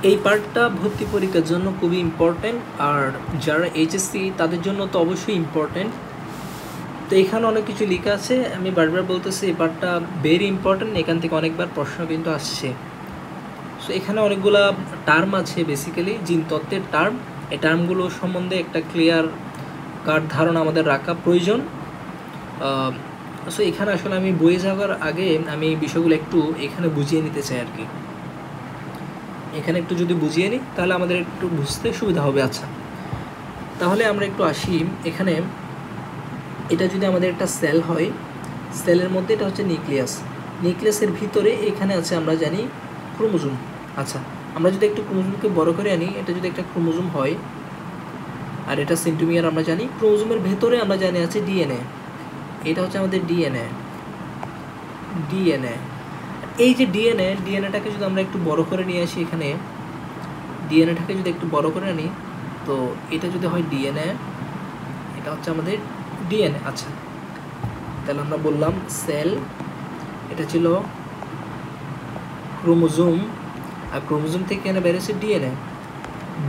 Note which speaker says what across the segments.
Speaker 1: এই পার্টটা ভর্তি পরীক্ষার জন্য খুবই ইম্পর্ট্যান্ট, আর যারা এইচএসসি তাদের জন্য তো অবশ্যই ইম্পর্ট্যান্ট। তো এখানে অনেক কিছু লেখা আছে, আমি বারবার বলতেছি এই পার্টটা ভেরি ইম্পর্ট্যান্ট, এখান থেকে অনেকবার প্রশ্ন কিন্তু আসছে। সো এখানে অনেকগুলা টার্ম আছে, বেসিক্যালি জিন তত্ত্বের টার্ম। এই টার্মগুলো সম্বন্ধে একটা ক্লিয়ার কাট ধারণা আমাদের রাখা প্রয়োজন। সো এখানে আসলে আমি বইয়ে যাওয়ার আগে আমি বিষয়গুলো একটু এখানে বুঝিয়ে নিতে চাই আর কি। এখানে একটু যদি বুঝিয়ে নিই তাহলে আমাদের একটু বুঝতে সুবিধা হবে। আচ্ছা, তাহলে আমরা একটু আসি এখানে। এটা যদি আমাদের একটা সেল হয়, সেলের মধ্যে এটা হচ্ছে নিউক্লিয়াস, নিউক্লিয়াসের ভিতরে এখানে আছে আমরা জানি ক্রোমোজোম। আচ্ছা, আমরা যদি একটু ক্রোমোজোমকে বড় করে আনি, এটা যদি একটা ক্রোমোজোম হয় আর এটা সেন্টোমিয়ার আমরা জানি, ক্রোমোজোমের ভেতরে আমরা জানি আছে ডিএনএ, এটা হচ্ছে আমাদের ডিএনএ। এই যে ডিএনএটাকে যদি আমরা একটু বড় করে নিয়ে আসি, এখানে ডিএনএটাকে যদি একটু বড় করে আনি, তো এটা যদি হয় ডিএনএ, এটা হচ্ছে আমাদের ডিএনএ। আচ্ছা, তাহলে আমরা বললাম সেল, এটা ছিল ক্রোমোজোম, আর ক্রোমোজোম থেকে এখানে বেরিয়েছে ডিএনএ।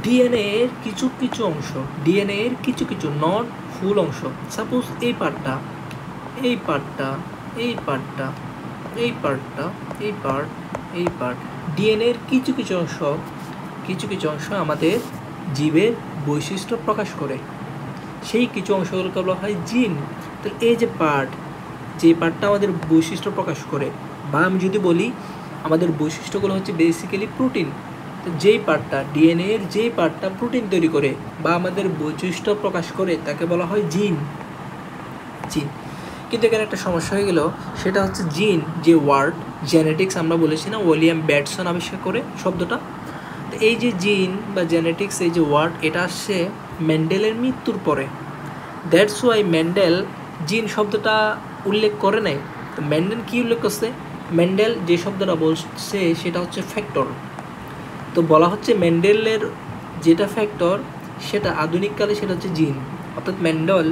Speaker 1: ডিএনএ এর কিছু কিছু অংশ, ডিএনএ এর কিছু কিছু, নট ফুল অংশ। সাপোজ এই পার্টটা, এই পার্টটা, এই পার্টটা, এই পার্টটা, এই পার্ট, এই পার্ট, ডিএনএ এর কিছু কিছু অংশ, কিছু কিছু অংশ আমাদের জীবের বৈশিষ্ট্য প্রকাশ করে। সেই কিছু অংশগুলোকে বলা হয় জিন। তো এই যে পার্ট, যে পার্টটা আমাদের বৈশিষ্ট্য প্রকাশ করে, বা আমি যদি বলি আমাদের বৈশিষ্ট্যগুলো হচ্ছে বেসিক্যালি প্রোটিন। তো যেই পার্টটা, ডিএনএ এর যেই পার্টটা প্রোটিন তৈরি করে বা আমাদের বৈশিষ্ট্য প্রকাশ করে তাকে বলা হয় জিন। জিন। কিন্তু এখানে একটা সমস্যা হয়ে গেল, সেটা হচ্ছে জিন যে ওয়ার্ড, জেনেটিক্স আমরা বলেছি না, উইলিয়াম ব্যাটসন আবিষ্কার করে শব্দটা। তো এই যে জিন বা জেনেটিক্স, এই যে ওয়ার্ড, এটা আসছে মেন্ডেলের মৃত্যুর পরে। দ্যাটস ওয়াই মেন্ডেল জিন শব্দটা উল্লেখ করে নাই। তো মেন্ডেল কী উল্লেখ করছে? মেন্ডেল যে শব্দটা বলছে সেটা হচ্ছে ফ্যাক্টর। তো বলা হচ্ছে মেন্ডেলের যেটা ফ্যাক্টর সেটা আধুনিককালে সেটা হচ্ছে জিন। অর্থাৎ মেন্ডেল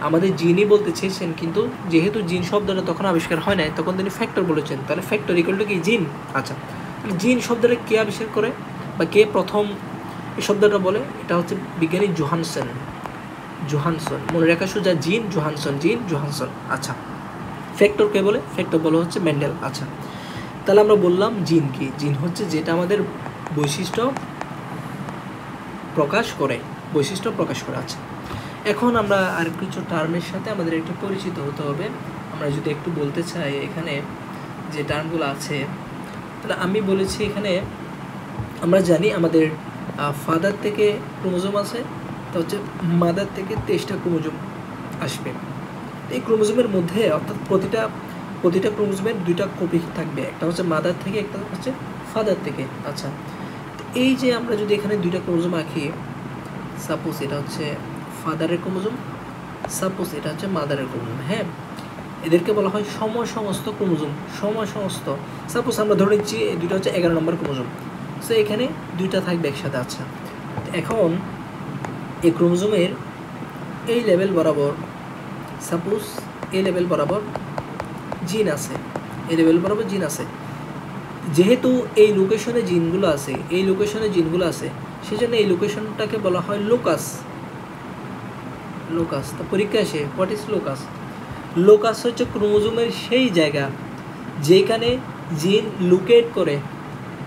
Speaker 1: আমাদের জিনই বলতে চেয়েছেন, কিন্তু যেহেতু জিন শব্দটা তখন আবিষ্কার হয় নাই, তখন তিনি ফ্যাক্টর বলেছেন। তাহলে ফ্যাক্টর ইকুয়াল টু কি? জিন। আচ্ছা, জিন শব্দটা কে আবিষ্কার করে বা কে প্রথম এই শব্দটা বলে? এটা হচ্ছে বিজ্ঞানী জোহানসন। মনে রাখা সোজা, জিন জোহানসন। আচ্ছা, ফ্যাক্টর কে বলে? ফ্যাক্টর বলে হচ্ছে মেন্ডেল। আচ্ছা, তাহলে আমরা বললাম জিন কি? জিন হচ্ছে যেটা আমাদের বৈশিষ্ট্য প্রকাশ করে। আচ্ছা, এখন আমরা আর কিছু টার্মের সাথে আমাদের একটু পরিচিত হতে হবে। আমরা যদি একটু বলতে চাই এখানে যে টার্মগুলো আছে, তাহলে আমি বলেছি এখানে আমরা জানি আমাদের ফাদার থেকে ক্রোমোজোম আছে, তা হচ্ছে মাদার থেকে 23টা ক্রোমোজোম আসবে। এই ক্রোমোজোমের মধ্যে, অর্থাৎ প্রতিটা ক্রোমোজোমের 2টা কপি থাকবে, একটা হচ্ছে মাদার থেকে, একটা হচ্ছে ফাদার থেকে। আচ্ছা, এই যে আমরা যদি এখানে 2টা ক্রোমোজোম আঁকি, সাপোজ এটা হচ্ছে ফাদারের ক্রোমোজোম, সাপোজ এটা হচ্ছে মাদারের ক্রোমোজোম। হ্যাঁ, এদেরকে বলা হয় সমসমস্ত ক্রোমোজোম। সাপোজ আমরা ধরে নিচ্ছি এই 2টা হচ্ছে 11 নম্বর ক্রোমোজোম। সো এখানে 2টা থাকবে একসাথে। আচ্ছা, এখন এই ক্রোমোজোমের এই লেভেল বরাবর, সাপোজ এই লেভেল বরাবর জিন আছে, যেহেতু এই লোকেশনে জিনগুলো আছে, সেজন্য এই লোকেশনটাকে বলা হয় লোকাস। তো পরীক্ষা আসে, হোয়াট ইজ লোকাস? লোকাস হচ্ছে ক্রোমোজোমের সেই জায়গা যেখানে জিন লোকেট করে,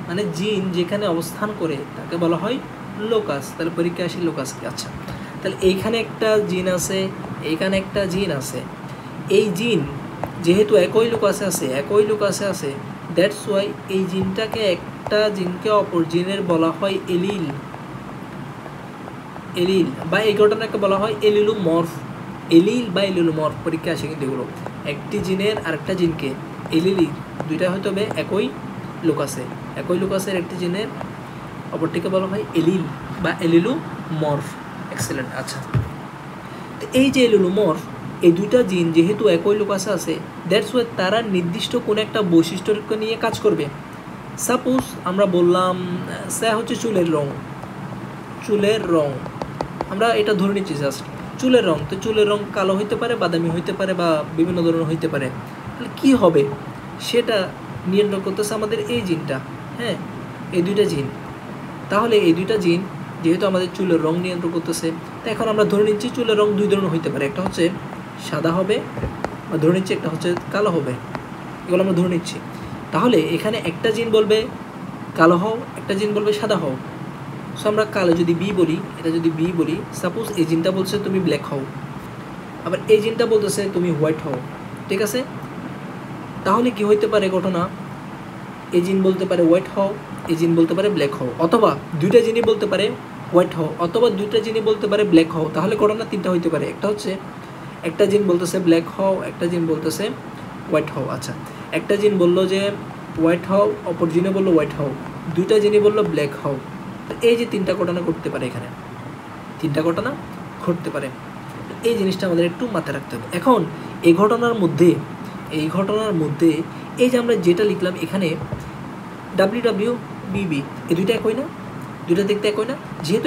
Speaker 1: মানে জিন যেখানে অবস্থান করে তাকে বলা হয় লোকাস। তাহলে পরীক্ষা আসে লোকাস কি? আচ্ছা, তাহলে এইখানে একটা জিন আছে, এইখানে একটা জিন আছে। এই জিন যেহেতু একই লোকাসে আছে, দ্যাটস ওয়াই এই জিনটাকে, একটা জিনকে অপর জিনের বলা হয় এলিল, বা এই ঘটনাকে বলা হয় এলিলোমর্ফ। পরীক্ষা আসে কিন্তু এগুলো। একটি জিনের আরেকটা জিনকে এলিলি, 2টা হয়তো হবে একই লোকাসের একটি জিনের অপরটিকে বলা হয় এলিল বা এলিলোমর্ফ। এক্সেলেন্ট। আচ্ছা, তো এই যে এলিলোমর্ফ, এই 2টা জিন যেহেতু একই লোকাসে আছে, দ্যাটস ওয়াই তারা নির্দিষ্ট কোনো একটা বৈশিষ্ট্যকে নিয়ে কাজ করবে। সাপোজ আমরা বললাম হচ্ছে চুলের রং, আমরা এটা ধরে নিচ্ছি জাস্ট চুলের রং। তো চুলের রং কালো হইতে পারে, বাদামি হইতে পারে, বা বিভিন্ন ধরনের হইতে পারে। তাহলে কী হবে সেটা নিয়ন্ত্রণ করতেছে আমাদের এই জিনটা। হ্যাঁ, এই 2টা জিন। তাহলে এই দুইটা জিন যেহেতু আমাদের চুলের রং নিয়ন্ত্রণ করতেছে, তো এখন আমরা ধরে নিচ্ছি চুলের রং দুই ধরনের হইতে পারে, একটা হচ্ছে সাদা হবে, বা ধরে নিচ্ছি একটা হচ্ছে কালো হবে, এগুলো আমরা ধরে নিচ্ছি। তাহলে এখানে একটা জিন বলবে কালো হও, একটা জিন বলবে সাদা হও। সো আমরা কালো যদি বি বলি, এটা যদি বি বলি, সাপোজ এই জিনটা বলছে তুমি ব্ল্যাক হও, আবার এই জিনটা বলতেছে তুমি হোয়াইট হও, ঠিক আছে? তাহলে কি হইতে পারে ঘটনা, এই জিন বলতে পারে হোয়াইট হও, এই জিন বলতে পারে ব্ল্যাক হও, অথবা দুইটা জিনই বলতে পারে হোয়াইট হও, অথবা দুইটা জিনই বলতে পারে ব্ল্যাক হও। তাহলে ঘটনা তিনটা হইতে পারে, একটা হচ্ছে একটা জিন বলতেছে ব্ল্যাক হও, একটা জিন বলতেছে হোয়াইট হও। আচ্ছা, একটা জিন বললো যে হোয়াইট হও, অপর জিনে বললো হোয়াইট হও, দুইটা জিনই বললো ব্ল্যাক হও। তো এই যে তিনটা ঘটনা ঘটতে পারে, এখানে তিনটা ঘটনা ঘটতে পারে, এই জিনিসটা আমাদের একটু মাথায় রাখতে হবে। এখন এই ঘটনার মধ্যে এই যে আমরা যেটা লিখলাম এখানে WWBB, এই দুইটা একই না? দুইটা দেখতে একই না? যেহেতু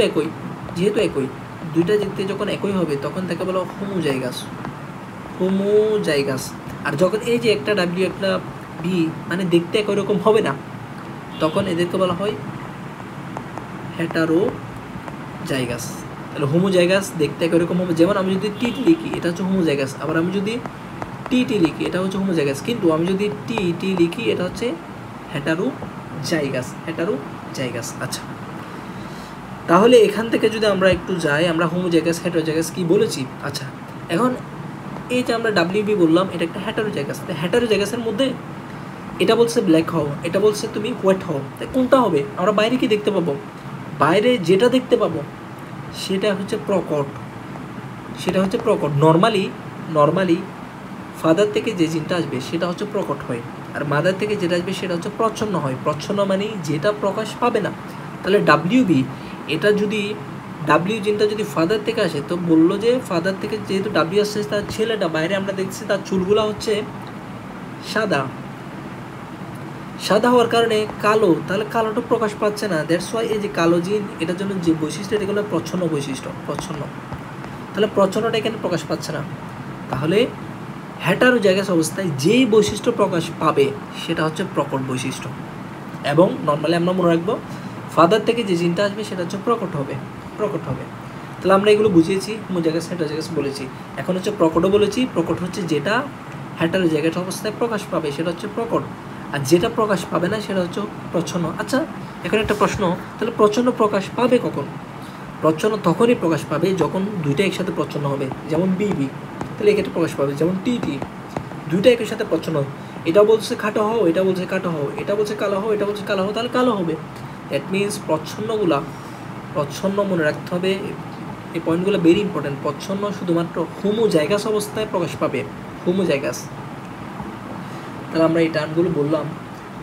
Speaker 1: একই দুইটা দেখতে যখন একই হবে তখন তাকে বলা হোমোজাইগাস। আর যখন এই যে একটা W একটা B মানে দেখতে একই রকম হবে না, তখন এদেরকে বলা হয় হেটারোজাইগাস। তাহলে হোমোজাইগাস দেখতে একই রকম হবে। যেমন আমি যদি টি লিখি এটা হচ্ছে হোমোজাইগাস, আবার আমি যদি টি লিখি এটা হচ্ছে হোমোজাইগাস, কিন্তু আমি যদি টি লিখি এটা হচ্ছে হেটারোজাইগাস। আচ্ছা, তাহলে এখান থেকে যদি আমরা একটু যাই, আমরা হোমোজাইগাস হেটারোজাইগাস কি বলেছি। আচ্ছা, এখন এই যে আমরা WB বললাম এটা একটা হেটারোজাইগাস। হেটারোজাইগাসের মধ্যে এটা বলছে ব্ল্যাক হও, এটা বলছে তুমি হোয়াইট হও, তাই কোনটা হবে? আমরা বাইরে কি দেখতে পাবো? বাইরে যেটা দেখতে পাবো সেটা হচ্ছে প্রকট। নর্মালি ফাদার থেকে যে জিনটা আসবে সেটা হচ্ছে প্রকট হয়, আর মাদার থেকে যেটা আসবে সেটা হচ্ছে প্রচ্ছন্ন হয়। প্রচ্ছন্ন মানে যেটা প্রকাশ পাবে না। তাহলে WB এটা যদি জিনটা যদি ফাদার থেকে আসে, তো বললো যে ফাদার থেকে যেহেতু W আসছে, তার ছেলেটা বাইরে আমরা দেখছি তার চুলগুলা হচ্ছে সাদা হওয়ার কারণে কালো, তাহলে কালোটা প্রকাশ পাচ্ছে না। দ্যাটস ওয়াই এই যে কালো জিন এটার জন্য যে বৈশিষ্ট্য এগুলো প্রচ্ছন্ন বৈশিষ্ট্য, তাহলে প্রচ্ছন্নটা এখানে প্রকাশ পাচ্ছে না। তাহলে হেটারোজাইগাস অবস্থায় যেই বৈশিষ্ট্য প্রকাশ পাবে সেটা হচ্ছে প্রকট বৈশিষ্ট্য। এবং নর্মালি আমরা মনে রাখবো ফাদার থেকে যে জিনটা আসবে সেটা হচ্ছে প্রকট হবে। তাহলে আমরা এগুলো বুঝিয়েছি, হোমোজাইগাস হেটারোজাইগাস বলেছি। এখন হচ্ছে প্রকটও বলেছি। প্রকট হচ্ছে যেটা হেটারোজাইগাস অবস্থায় প্রকাশ পাবে সেটা হচ্ছে প্রকট, আর যেটা প্রকাশ পাবে না সেটা হচ্ছে প্রচ্ছন্ন। আচ্ছা, এখন একটা প্রশ্ন, তাহলে প্রচ্ছন্ন প্রকাশ পাবে কখন? প্রচ্ছন্ন তখনই প্রকাশ পাবে যখন দুইটা একসাথে প্রচ্ছন্ন হবে। যেমন BB, তাহলে এক্ষেত্রে প্রকাশ পাবে। যেমন টি দুইটা একই সাথে প্রচ্ছন্ন, এটা বলছে খাটো হও, এটা বলছে কাটো হও, এটা বলছে কালো হও, এটা বলছে কালো হও, তাহলে কালো হবে। দ্যাট মিনস প্রচ্ছন্ন মনে রাখতে হবে, এই পয়েন্টগুলো ভেরি ইম্পর্টেন্ট। প্রচ্ছন্ন শুধুমাত্র হোমোজাইগাস অবস্থায় প্রকাশ পাবে, হোমোজাইগাস। তাহলে আমরা এই টার্মগুলো বললাম।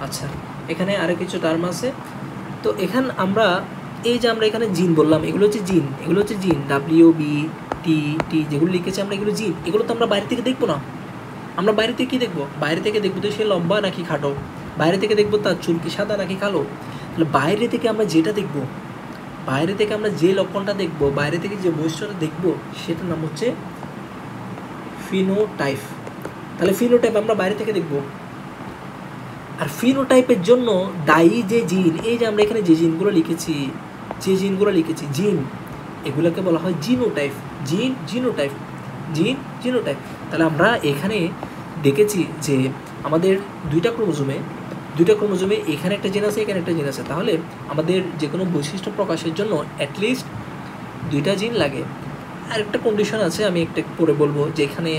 Speaker 1: আচ্ছা, এখানে আরও কিছু টার্ম আছে। তো এখানে আমরা এই যে আমরা এখানে জিন বললাম, এগুলো হচ্ছে জিন WB টি যেগুলো লিখেছি আমরা, এগুলো জিন। এগুলো তো আমরা বাইরে থেকে দেখবো না। আমরা বাইরে থেকে কী দেখবো? বাইরে থেকে দেখবো তো সে লম্বা নাকি খাটো, বাইরে থেকে দেখবো তার চুল কি সাদা নাকি কালো। তাহলে বাইরে থেকে আমরা যেটা দেখবো, বাইরে থেকে আমরা যে লক্ষণটা দেখবো, বাইরে থেকে যে বৈশিষ্ট্যটা দেখবো সেটার নাম হচ্ছে ফিনোটাইপ। তাহলে ফিনোটাইপ আমরা বাইরে থেকে দেখবো। আর ফিনোটাইপের জন্য দায়ী যে জিন, এই যে আমরা এখানে যে জিনগুলো লিখেছি, জিন, এগুলোকে বলা হয় জিনোটাইপ। তাহলে আমরা এখানে দেখেছি যে আমাদের দুইটা ক্রোমোজোমে এখানে একটা জিন আছে, এখানে একটা জিন আছে। তাহলে আমাদের যে কোনো বৈশিষ্ট্য প্রকাশের জন্য অ্যাটলিস্ট দুইটা জিন লাগে। আর একটা কন্ডিশন আছে, আমি একটা পরে বলবো, যে এখানে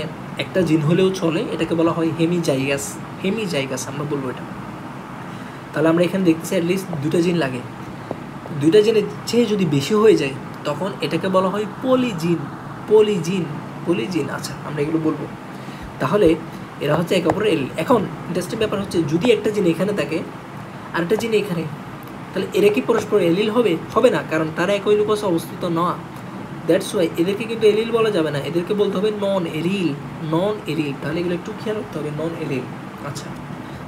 Speaker 1: একটা জিন হলেও চলে, এটাকে বলা হয় হেমিজাইগাস আমরা বলবো এটা। তাহলে আমরা এখানে দেখতেছি অ্যাটলিস্ট দুইটা জিন লাগে। দুইটা জিনের চেয়ে যদি বেশি হয়ে যায় তখন এটাকে বলা হয় পলিজিন। আচ্ছা, আমরা এগুলো বলবো। তাহলে এরা হচ্ছে একে অপরের এলিল। এখন ইন্টারেস্টিং ব্যাপার হচ্ছে, যদি একটা জিন এখানে থাকে আর একটা জিন এখানে, তাহলে এরা কি পরস্পর এলিল হবে না, কারণ তারা একই লুকোসে অবস্থিত না। দ্যাটস ওয়াই এদেরকে কিন্তু এলিল বলা যাবে না, এদেরকে বলতে হবে নন এলিল। তাহলে এগুলো একটু খেয়াল রাখতে হবে, নন এলিল। আচ্ছা,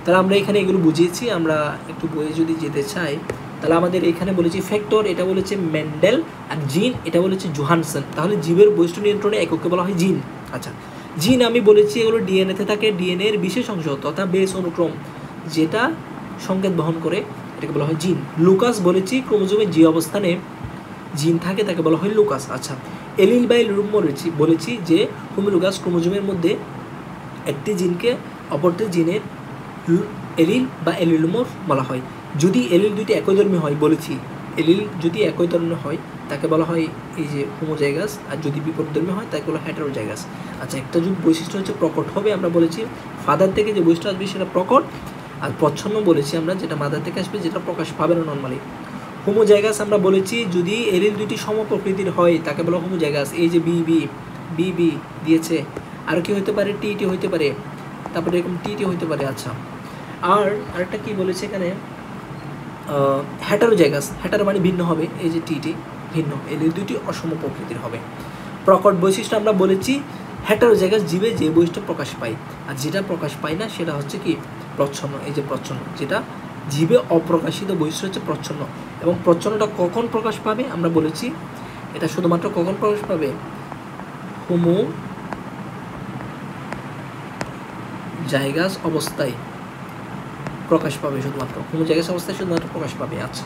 Speaker 1: তাহলে আমরা এখানে এগুলো বুঝিয়েছি। আমরা একটু বইয়ে যদি যেতে চাই, তাহলে আমাদের এখানে বলেছি ফ্যাক্টর, এটা বলেছে মেন্ডেল, আর জিন এটা বলেছে জোহানসন। তাহলে জীবের বৈশিষ্ট্য নিয়ন্ত্রণে এককে বলা হয় জিন। আচ্ছা, জিন আমি বলেছি এগুলো ডিএনএতে থাকে, ডিএনএর বিশেষ অংশ তথা বেস অনুক্রম যেটা সংকেত বহন করে এটাকে বলা হয় জিন। লুকাস বলেছি ক্রোমোজোমের যে অবস্থানে জিন থাকে তাকে বলা হয় লুকাস। আচ্ছা, এলিল বা এলিলুম বলেছি যে হোমোলোগাস ক্রোমোজোমের মধ্যে একটি জিনকে অপরটি জিনের এলিল বা এলিলুমর বলা হয়। যদি এলিল দুইটি একই হয় বলেছি, এলিল যদি একই ধরনের হয় তাকে বলা হয় এই যে হোমোজাইগাস, আর যদি বিপরীতধর্মী হয় তাকে বলা হয় হেটেরোজাইগাস। আচ্ছা, একটা বৈশিষ্ট্য হচ্ছে প্রকট হবে, আমরা বলেছি ফাদার থেকে যে বৈশিষ্ট্য আসবে সেটা প্রকট, আর প্রচ্ছন্ন বলেছি আমরা যেটা মাদার থেকে আসবে যেটা প্রকাশ পাবে না নর্মালি। হোমোজাইগাস আমরা বলেছি যদি এলিল দুইটি সমপ্রকৃতির হয় তাকে বলা হোমোজাইগাস। এই যে বি বি বি বি দিয়েছে, আর কি হতে পারে, টি টি হতে পারে, তারপরে এরকম টি টি হতে পারে। আচ্ছা, আর আরেকটা কি বলেছে এখানে, হেটারোজাইগাস, হেটারো মানে ভিন্ন হবে, এই যে টি টি ভিন্ন, এলিল দুইটি অসম প্রকৃতির হবে। প্রকট বৈশিষ্ট্য আমরা বলেছি হেটারোজাইগাস জীবে যে বৈশিষ্ট্য প্রকাশ পায়, আর যেটা প্রকাশ পায় না সেটা হচ্ছে কি প্রচ্ছন্ন। এই যে প্রচ্ছন্ন, যেটা জীবে অপ্রকাশিত বৈশিষ্ট্য হচ্ছে প্রচ্ছন্ন। এবং প্রচ্ছন্নটা কখন প্রকাশ পাবে আমরা বলেছি, এটা শুধুমাত্র কখন প্রকাশ পাবে, হোমোজাইগাস অবস্থায় প্রকাশ পাবে, শুধুমাত্র হোমোজাইগাস অবস্থায় শুধুমাত্র প্রকাশ পাবে। আচ্ছা,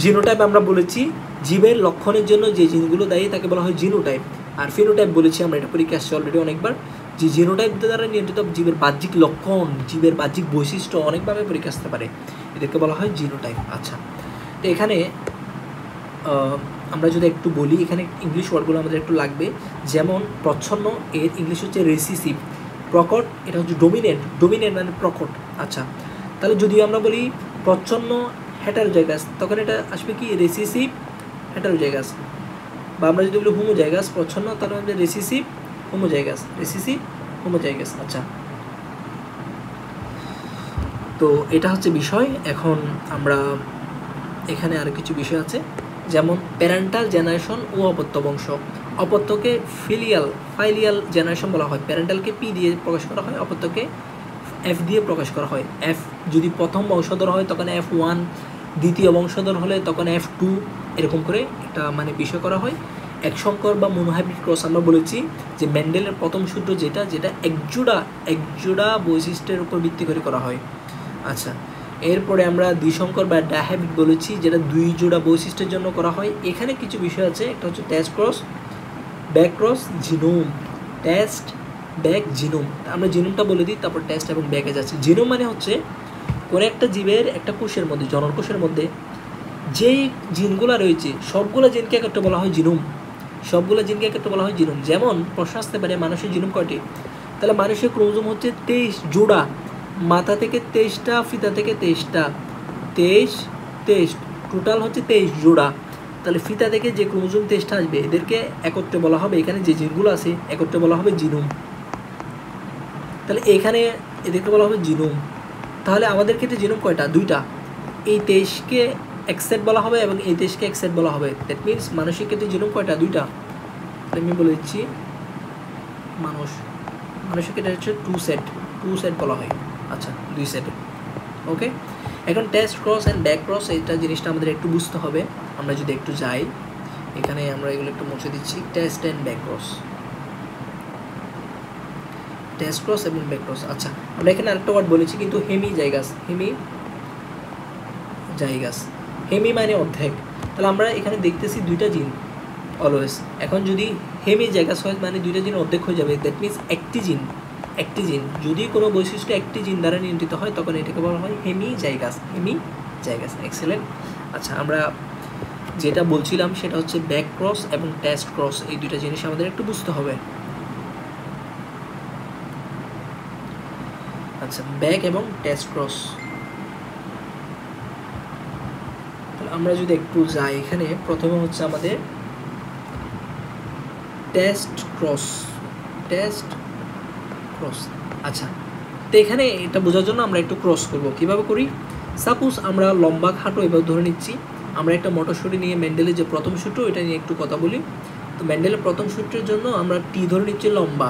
Speaker 1: জিনোটাইপ আমরা বলেছি জীবের লক্ষণের জন্য যে জিনগুলো দায়ী তাকে বলা হয় জিনোটাইপ। আর ফিনোটাইপ বলেছি আমরা, এটা পরীক্ষা আসছে অলরেডি অনেকবার, যে জিনোটাইপ দ্বারা নিয়ন্ত্রিত জীবের বাহ্যিক লক্ষণ, জীবের বাহ্যিক বৈশিষ্ট্য অনেকভাবে পরীক্ষা আসতে পারে, এদেরকে বলা হয় জিনোটাইপ। আচ্ছা, তো এখানে আমরা যদি একটু বলি, এখানে ইংলিশ ওয়ার্ডগুলো আমাদের একটু লাগবে, যেমন প্রচ্ছন্ন এর ইংলিশ হচ্ছে রেসিসিভ, প্রকট এটা হচ্ছে ডোমিনেন্ট, ডোমিনেন্ট মানে প্রকট। আচ্ছা, তাহলে যদি আমরা বলি প্রচ্ছন্ন হেটারোজাইগাস তখন এটা আসবে কি রেসিসিভ হেটারোজাইগাস, বা আমরা যদি বলি হোমোজাইগাস প্রচ্ছন্ন তাহলে আমাদের রেসিসিভ হোমোজাইগাস, রেসিসিভ হোমোজাইগাস। আচ্ছা, তো এটা হচ্ছে বিষয়। এখন আমরা এখানে আর কিছু বিষয় আছে, যেমন প্যারেন্টাল জেনারেশন ও অপত্য বংশ। অপত্যকে ফাইলিয়াল জেনারেশন বলা হয়, প্যারেন্টালকে পি দিয়ে প্রকাশ করা হয়, অপত্যকে এফ দিয়ে প্রকাশ করা হয়। এফ যদি প্রথম বংশধর হয় তখন F1, দ্বিতীয় বংশধর হলে তখন F2, এরকম করে এটা মানে বিষয় করা হয়। একসংকর বা মনোহাইব্রিড ক্রস আমরা বলেছি যে মেন্ডেলের প্রথম সূত্র যেটা একজোড়া বৈশিষ্ট্যের উপর ভিত্তি করে করা হয়। আচ্ছা, এরপরে আমরা দ্বিসংকর বা ডাইহাইব্রিড বলেছি যেটা দুই জোড়া বৈশিষ্ট্যের জন্য করা হয়। এখানে কিছু বিষয় আছে, একটা হচ্ছে test cross, back cross, genome, test back genome. আমরা জিনোমটা বলে দিই, তারপর টেস্ট এবং ব্যাকে যাচ্ছে। জিনোম মানে হচ্ছে কোনো একটা জীবের একটা কোষের মধ্যে, জনন কোষের মধ্যে যেই জিনগুলো রয়েছে সবগুলো জিনকে একটা বলা হয় জিনোম, সবগুলো জিনকে একটা বলা হয় জিনোম। যেমন প্রশ্ন আসতে পারে মানুষের জিনোম কয়টি, তাহলে মানুষের ক্রোমোজোম হচ্ছে 23 জোড়া, মাথা থেকে 23টা, ফিতা থেকে 23টা, 23 টোটাল হচ্ছে 23 জোড়া। তাহলে ফিতা থেকে যে ক্রোমোজোম 23টা আসবে এদেরকে একত্রে বলা হবে, এখানে যে জিনগুলো আছে একত্রে বলা হবে জিনোম। তাহলে এখানে এদেরকে বলা হবে জিনোম। তাহলে আমাদের ক্ষেত্রে জিনোম কয়টা, দুইটা, এই 23কে এক সেট বলা হবে এবং এই 23কে এক সেট বলা হবে। দ্যাট মিনস মানুষের ক্ষেত্রে জিনোম কয়টা, দুইটা। আমি বলে দিচ্ছি মানুষের ক্ষেত্রে হচ্ছে টু সেট বলা হয়। আচ্ছা, 2 সেট। ওকে, এখন test cross and back cross, এইটা জিনিসটা আমাদের একটু বুঝতে হবে। আমরা যদি একটু যাই এখানে, আমরা এগুলো একটু মুছে দিচ্ছি, test and back cross, test cross এবং ব্যাক ক্রস। আচ্ছা, আমরা এখানে আরেকটা ওয়ার্ড বলেছি কিন্তু, হেমিজাইগাস, হেমি মানে অর্ধেক। তাহলে আমরা এখানে দেখতেছি দুইটা জিন অলওয়েজ। এখন যদি হেমিজাইগাস হয় মানে দুইটা জিন অর্ধেক হয়ে যাবে, দ্যাট মিনস একটি জিন যদি কোনো বৈশিষ্ট্য একটি জিন দ্বারা নিয়ন্ত্রিত হয় তখন এটাকে বলা হয় হেমিজাইগাস। এক্সেলেন্ট। আচ্ছা, আমরা যেটা বলছিলাম সেটা হচ্ছে ব্যাক ক্রস এবং টেস্ট ক্রস, এই দুইটা জিনিস আমাদের একটু বুঝতে হবে। আচ্ছা, ব্যাক এবং টেস্ট ক্রস, তাহলে আমরা যদি একটু যাই এখানে, প্রথমে হচ্ছে আমাদের টেস্ট ক্রস। আচ্ছা, তো এখানে এটা বোঝার জন্য আমরা একটু ক্রস করব। কিভাবে করি, সাপোজ আমরা লম্বা খাটো এভাবে ধরে নিচ্ছি। আমরা একটা মটরশুঁটি নিয়ে মেন্ডেলের যে প্রথম সূত্র এটা নিয়ে একটু কথা বলি। তো মেন্ডেলের প্রথম সূত্রের জন্য আমরা টি ধরে নিচ্ছি লম্বা,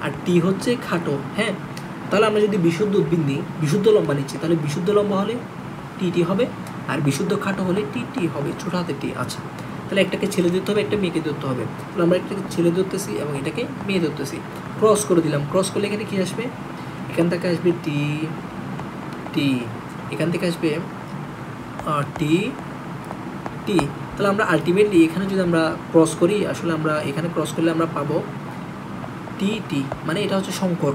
Speaker 1: আর টি হচ্ছে খাটো। হ্যাঁ, তাহলে আমরা যদি বিশুদ্ধ উদ্ভিদ নিই, বিশুদ্ধ লম্বা নিচ্ছি, তাহলে বিশুদ্ধ লম্বা হলে টি হবে, আর বিশুদ্ধ খাটো হলে টি হবে, ছোট হাতে টি। আচ্ছা, তাহলে একটাকে ছেলে ধরতে হবে, একটা মেয়েকে ধরতে হবে। তাহলে আমরা একটাকে ছেলে ধরতেছি এবং এটাকে মেয়ে ধরতেছি, ক্রস করে দিলাম। ক্রস করলে এখানে কী আসবে, এখান থেকে আসবে টি, এখান থেকে আসবে টি টি। তাহলে আমরা আলটিমেটলি এখানে যদি আমরা ক্রস করি, আসলে আমরা এখানে ক্রস করলে আমরা পাবো টি টি, মানে এটা হচ্ছে সংকর,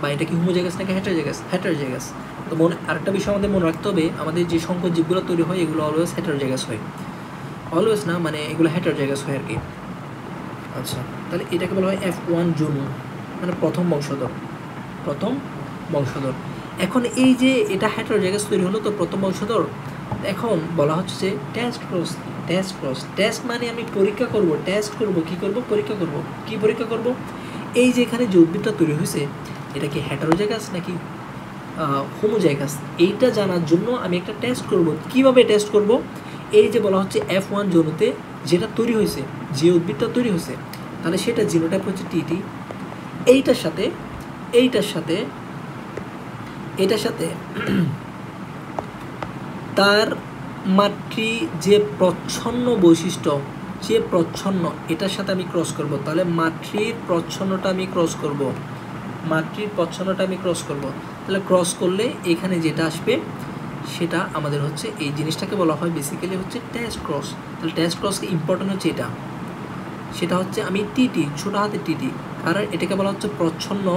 Speaker 1: বা এটা কি হোমোজাইগাস নাকি হেটারোজাইগাস? হেটারোজাইগাস। তো আরেকটা বিষয় আমাদের মনে রাখতে হবে, আমাদের যে সংকর জীবগুলো তৈরি হয় এগুলো অলওয়েজ হেটারোজাইগাস হয়, অলওয়েজ না, মানে এগুলো হেটারোজাইগাস হয় আর কি। আচ্ছা, তাহলে এটাকে বলা হয় F1 জনু, মানে প্রথম বংশধর, প্রথম বংশধর। এখন এই যে এটা হেটারোজাইগাস তৈরি হলো, তো প্রথম বংশধর, এখন বলা হচ্ছে যে test cross. Test cross, test মানে আমি পরীক্ষা করব, টেস্ট করব, কি করব? পরীক্ষা করব। কি পরীক্ষা করব? এই যে এখানে যে উদ্ভিদটা তৈরি হয়েছে এটা কি হেটারোজাইগাস নাকি হোমোজাইগাস, এইটা জানার জন্য আমি একটা টেস্ট করব। কিভাবে টেস্ট করব? এই যে বলা হচ্ছে F1 জনুতে যেটা তৈরি হয়েছে, যে উদ্ভিদটা তৈরি হয়েছে, তাহলে সেটা জিনোটাইপ হচ্ছে টিটি। এইটার সাথে এইটার সাথে এটার সাথে তার মাতৃ যে প্রচ্ছন্ন বৈশিষ্ট্য, যে প্রচ্ছন্ন, এটার সাথে আমি ক্রস করব। তাহলে মাতৃর প্রচ্ছন্নটা আমি ক্রস করব, মাতৃর প্রচ্ছন্নটা আমি ক্রস করব। তাহলে ক্রস করলে এখানে যেটা আসবে সেটা আমাদের হচ্ছে, এই জিনিসটাকে বলা হয় বেসিক্যালি হচ্ছে টেস্ট ক্রস। তাহলে টেস্ট ক্রসকে ইম্পর্টেন্ট হচ্ছে এটা, সেটা হচ্ছে আমি টিটি, ছোটো হাতে টিটি, কারণ এটাকে বলা হচ্ছে প্রচ্ছন্ন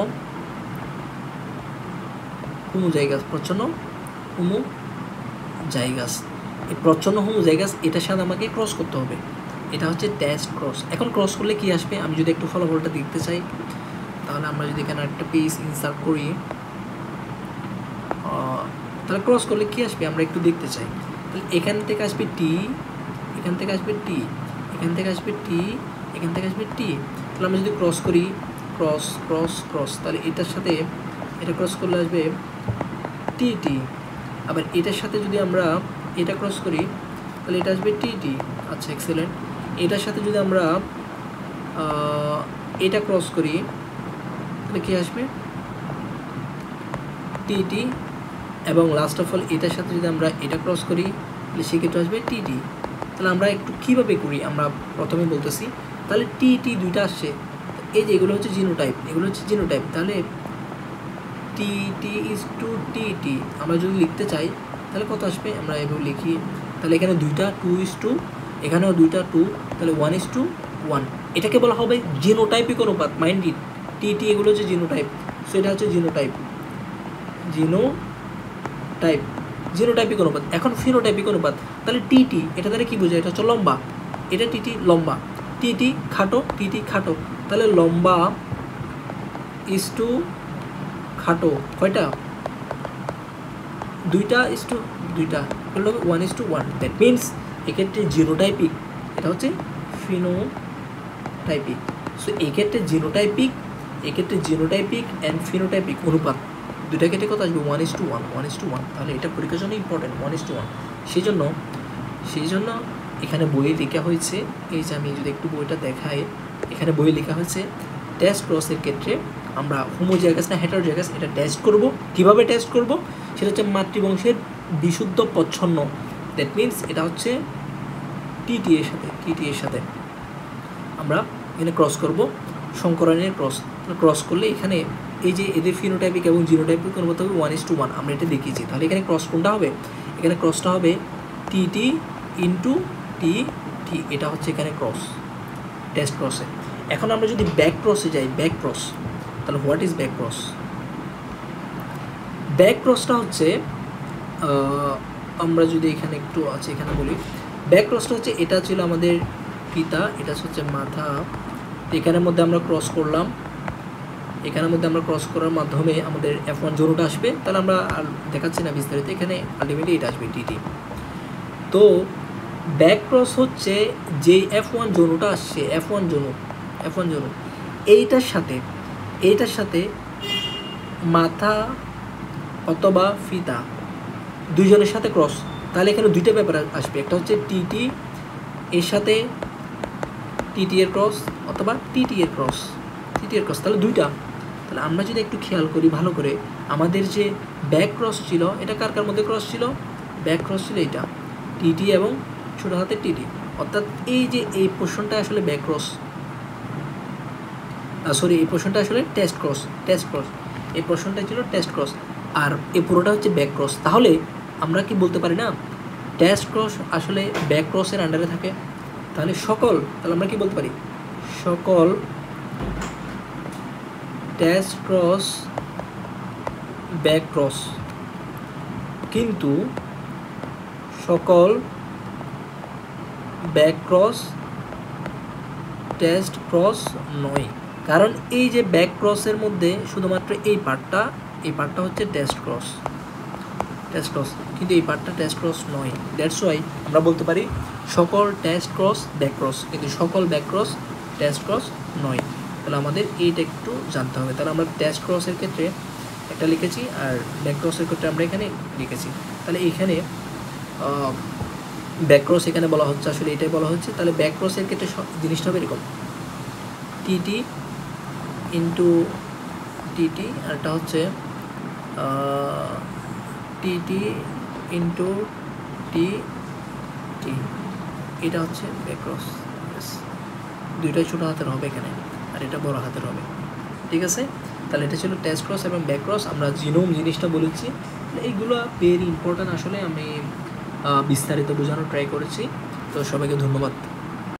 Speaker 1: হোমোজাইগাস, প্রচ্ছন্ন হোমোজাইগাস। এই প্রচ্ছন্ন হোমোজাইগাস এটার সাথে আমাকে ক্রস করতে হবে, এটা হচ্ছে টেস্ট ক্রস। এখন ক্রস করলে কি আসবে? আমি যদি একটু ফলাফলটা দেখতে চাই, তাহলে আমরা যদি এখানে একটা পেজ ইনসার্ট করি, তাহলে ক্রস করলে কি আসবে আমরা একটু দেখতে চাই। তাহলে এখান থেকে আসবে টি, এখান থেকে আসবে টি, এখান থেকে আসবে টি, এখান থেকে আসবে টি। তাহলে আমরা যদি ক্রস করি, ক্রস ক্রস ক্রস, তাহলে এটার সাথে এটা ক্রস করলে আসবে টি টি। আবার এটার সাথে যদি আমরা এটা ক্রস করি তাহলে এটা আসবে টি টি। আচ্ছা, এক্সেলেন্ট। এটার সাথে যদি আমরা এটা ক্রস করি তাহলে কী আসবে? টি টি। এবং লাস্ট অফ অল এটার সাথে যদি আমরা এটা ক্রস করি তাহলে সেক্ষেত্রে আসবে টি টি। তাহলে আমরা একটু কীভাবে করি আমরা প্রথমে বলতেছি। তাহলে টি টি দুইটা আসছে, এই যে এগুলো হচ্ছে জিনোটাইপ, এগুলো হচ্ছে জিনোটাইপ। তাহলে টি টি ইজ টু টি টি আমরা যদি লিখতে চাই তাহলে কত আসবে? আমরা এভাবে লিখি, তাহলে এখানে দুইটা 2:2, এখানেও দুইটা 2, তাহলে 1:1। এটাকে বলা হবে জিনোটাইপিক অনুপাত। মাইন্ড ইট, টি টি এগুলো হচ্ছে জিনোটাইপ, সো এটা হচ্ছে জিনোটাইপ, জিনোটাইপ, জিনোটাইপিক অনুপাত। এখন ফিনোটাইপিক অনুপাত, তাহলে টি টি এটা দ্বারা কী বোঝায়? এটা হচ্ছে লম্বা, এটা টি টি লম্বা, টি টি খাটো, টি টি খাটো। তাহলে লম্বা ইজ টু খাটো, কয়টা? দুইটা ইজ টু দুইটা, 1:1। দ্যাট মিনস এক্ষেত্রে জিনোটাইপিক, এটা হচ্ছে ফিনোটাইপিক। সো এক্ষেত্রে জিনোটাইপিক, এক্ষেত্রে জিনোটাইপিক অ্যান্ড ফিনোটাইপিক অনুপাত দুইটা ক্ষেত্রে কত আসবে? 1:1, 1:1। তাহলে এটা পরীক্ষার জন্য ইম্পর্টেন্ট, 1:1। সেই জন্য এখানে বইয়ে লেখা হয়েছে, এই যে আমি যদি একটু বইটা দেখাই, এখানে বইয়ে লেখা হয়েছে টেস্ট ক্রসের ক্ষেত্রে আমরা হোমোজাইগাস না হেটারোজাইগাস এটা টেস্ট করব। কিভাবে টেস্ট করব? সেটা হচ্ছে মাতৃবংশের বিশুদ্ধ প্রচ্ছন্ন। দ্যাট মিনস এটা হচ্ছে টিটি এর সাথে, টিটি এর সাথে আমরা এখানে ক্রস করব, সংকরণের ক্রস। ক্রস করলে এখানে এই যে এদের ফিনোটাইপিক এবং জিনোটাইপিক অনুপাত হবে 1:1, আমরা এটা দেখিয়েছি। তাহলে এখানে ক্রস কোনটা হবে? এখানে ক্রসটা হবে টিটি ইন্টু টি টি, এটা হচ্ছে এখানে ক্রস, টেস্ট ক্রসে। এখন আমরা যদি ব্যাক ক্রসে যাই, ব্যাক ক্রস, তাহলে what is back cross? Back ক্রসটা হচ্ছে আমরা যদি এখানে একটু আছে এখানে বলি, ব্যাক ক্রসটা হচ্ছে এটা ছিল আমাদের পিতা, এটা হচ্ছে মাথা, এখানের মধ্যে আমরা ক্রস করলাম, এখানের মধ্যে আমরা ক্রস করার মাধ্যমে আমাদের F1 জোনটা আসবে। তাহলে আমরা আর দেখাচ্ছি না বিস্তারিত, এখানে আলটিমেটলি এটা আসবে টিটি। তো ব্যাক ক্রস হচ্ছে যে F1 জোনটা আসছে, F1 জোন এইটার সাথে মাথা অথবা ফিতা দুইজনের সাথে ক্রস। তাহলে এখানে দুইটা ব্যাপার আসবে, একটা হচ্ছে টিটি এর সাথে টিটি এর ক্রস অথবা টিটি এর ক্রস, তাহলে দুইটা। তাহলে আমরা যদি একটু খেয়াল করি ভালো করে, আমাদের যে ব্যাক ক্রস ছিল এটা কার কার মধ্যে ক্রস ছিল? ব্যাক ক্রস ছিল এটা টিটি এবং ছোটো হাতে টিটি, অর্থাৎ এই যে এই পোর্শনটা আসলে ব্যাক ক্রস, সরি এই পোর্শনটা আসলে টেস্ট ক্রস, এই পোর্শনটা ছিল টেস্ট ক্রস, আর এই পুরোটা হচ্ছে ব্যাক ক্রস। তাহলে আমরা কি বলতে পারি না টেস্ট ক্রস আসলে ব্যাক ক্রসের আন্ডারে থাকে? তাহলে আমরা কি বলতে পারি সকল টেস্ট ক্রস ব্যাক ক্রস, কিন্তু সকল ব্যাক ক্রস টেস্ট ক্রস নয়। কারণ এই যে ব্যাক ক্রসের মধ্যে শুধুমাত্র এই পার্টটা হচ্ছে টেস্ট ক্রস, কিন্তু এই পার্টটা টেস্ট ক্রস নয়। দ্যাটস ওয়াই আমরা বলতে পারি সকল টেস্ট ক্রস ব্যাক ক্রস, কিন্তু সকল ব্যাক ক্রস টেস্ট ক্রস নয়। তাহলে আমাদের এইটা একটু জানতে হবে। তাহলে আমরা টেস্ট ক্রসের ক্ষেত্রে একটা লিখেছি, আর ব্যাক ক্রসের ক্ষেত্রে আমরা এখানে লিখেছি। তাহলে এখানে ব্যাক ক্রস এখানে বলা হচ্ছে, আসলে এটাই বলা হচ্ছে। তাহলে ব্যাক ক্রসের ক্ষেত্রে জিনিসটা হবে এরকম টিটি ইন্টু টিটি, আর এটা হচ্ছে টিটি ইন্টু টি টি, এটা হচ্ছে ব্যাক ক্রস। দুইটাই ছোটো হাতের হবে এখানে, আর এটা বড় হাতের হবে, ঠিক আছে। তাহলে এটা ছিল টেস্ট ক্রস এবং ব্যাক ক্রস। আমরা জিনোম জিনিসটা বলেছি, এইগুলো ভেরি ইম্পর্ট্যান্ট। আসলে আমি বিস্তারিত বোঝানোর ট্রাই করেছি। তো সবাইকে ধন্যবাদ।